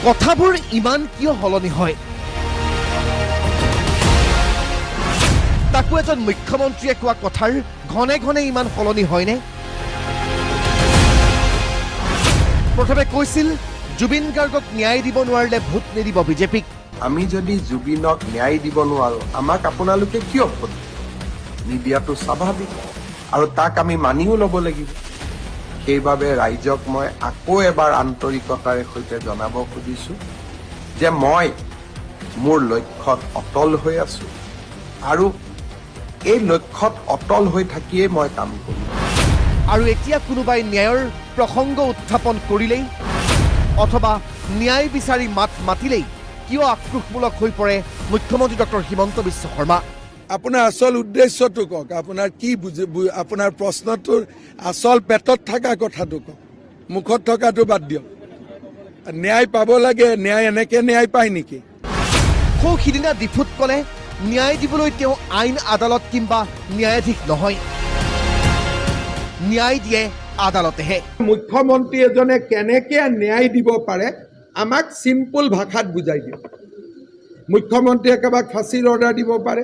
কথাবোৰ ইমান কিয় হলনি হয়? তাকো এজন মুখ্যমন্ত্ৰীয়ে কোৱা কথাৰ ঘনে ঘনে ইমান হলনি হয়নে? প্ৰথমে কৈছিল জুবিন গাৰ্গক ন্যায় দিব নোৱাৰিলে ভোট নিদিব বিজেপিক। আমি যদি জুবিনক ন্যায় দিব নোৱাৰো, আমাক আপোনালোকে কিয় ভোট নিদিয়াটো স্বাভাৱিক, আৰু তাক আমি মানিও ল'ব লাগিব। সেইবাবে ৰাইজক মই আকৌ এবাৰ আন্তৰিকতাৰে সৈতে জনাব খুজিছো যে মই মোৰ লক্ষ্যত অটল হৈ আছো, আৰু এই লক্ষ্যত অটল হৈ থাকিয়ে মই কাম কৰিম। আৰু এতিয়া কোনোবাই ন্যায়ৰ প্ৰসংগ উত্থাপন কৰিলেই অথবা ন্যায় বিচাৰি মাতিলেই কিয় আক্ৰোশমূলক হৈ পৰে মুখ্যমন্ত্ৰী ডক্টৰ হিমন্ত বিশ্ব শৰ্মা? আপোনাৰ আচল উদ্দেশ্যটো কওক, আপোনাৰ কি আপোনাৰ প্ৰশ্নটোৰ আচল পেটত থকা কথাটো কওক, মুখত থকাটো বাদ দিয়ক। ন্যায় পাব লাগে, ন্যায় এনেকে ন্যায় পায় নেকি? সৌ সিদিনা ডিফুত ক'লে ন্যায় দিবলৈ তেওঁ আইন আদালত কিংবা ন্যায়াধীশ নহয়, ন্যায় দিয়ে আদালতেহে। মুখ্যমন্ত্ৰী এজনে কেনেকে ন্যায় দিব পাৰে আমাক চিম্পুল ভাষাত বুজাই দিয়ে। মুখ্যমন্ত্ৰীয়ে কাৰোবাক ফাঁচীৰ অৰ্ডাৰ দিব পাৰে,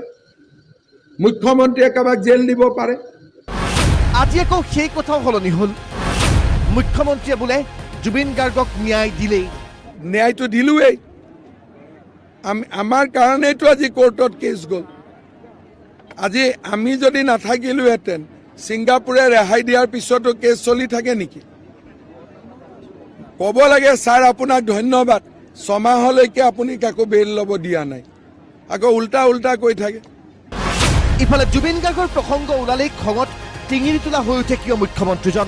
মুখ্যমন্ত্ৰীয়ে কাৰোবাক জেল দিব পাৰে। আজি আকৌ সেই কথাও সলনি হ'ল। মুখ্যমন্ত্ৰীয়ে বোলে জুবিন গাৰ্গক ন্যায় দিলেই। ন্যায়টো দিলোৱেই, আমাৰ কাৰণেইতো আজি কোৰ্টত কেছ গ'ল। আজি আমি যদি নাথাকিলোহেঁতেন, ছিংগাপুৰে ৰেহাই দিয়াৰ পিছতো কেছ চলি থাকে নেকি? ক'ব লাগে ছাৰ আপোনাক ধন্যবাদ, 6 মাহলৈকে আপুনি কাকো বেইল ল'ব দিয়া নাই, আকৌ উল্টা কৈ থাকে। ইফালে জুবিন গাৰ্গৰ প্ৰসংগ ওলালেই খঙত টিঙিৰি তোলা হৈ উঠে কিয় মুখ্যমন্ত্ৰীজন?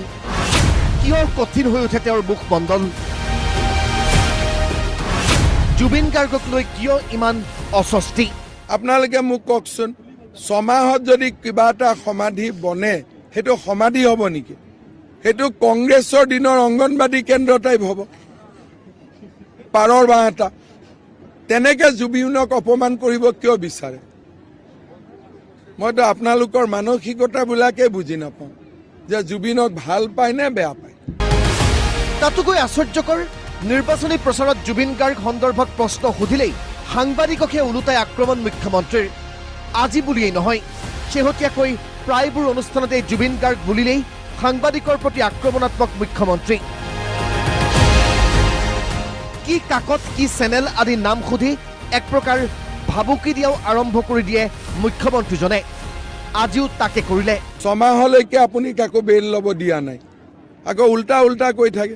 কিয় কঠিন হৈ উঠে তেওঁৰ মুখমণ্ডল? জুবিন গাৰ্গক লৈ কিয় ইমান অস্বস্তি? আপোনালোকে মোক কওকচোন, 6 মাহত যদি কিবা এটা সমাধি বনে, সেইটো সমাধি হ'ব নেকি? সেইটো কংগ্ৰেছৰ দিনৰ অংগনবাদী কেন্দ্ৰ টাইপ হ'ব, পাৰৰ বাঁহ এটা। তেনেকে জুবিনক অপমান কৰিব কিয় বিচাৰে? মইতো আপোনালোকৰ মানসিকতাবিলাকে বুজি নাপাওঁ যে জুবিনক ভাল পায় নে বেয়া পায়। তাতোকৈ আশ্চৰ্যকৰ, নিৰ্বাচনী প্ৰচাৰত জুবিন গাৰ্গ সন্দৰ্ভত প্ৰশ্ন সুধিলেই সাংবাদিককে ওলোটাই আক্ৰমণ মুখ্যমন্ত্ৰীৰ। আজি বুলিয়েই নহয়, শেহতীয়াকৈ প্ৰায়বোৰ অনুষ্ঠানতে জুবিন গাৰ্গ বুলিলেই সাংবাদিকৰ প্ৰতি আক্ৰমণাত্মক মুখ্যমন্ত্ৰী। কি কাকত কি চেনেল আদি নাম সুধি এক প্ৰকাৰ ভাবুকি দিয়াও আৰম্ভ কৰি দিয়ে মুখ্যমন্ত্ৰীজনে। আজিও তাকে কৰিলে। 6 মাহলৈকে আপুনি কাকো বেইল ল'ব দিয়া নাই, আকৌ উল্টা কৈ থাকে।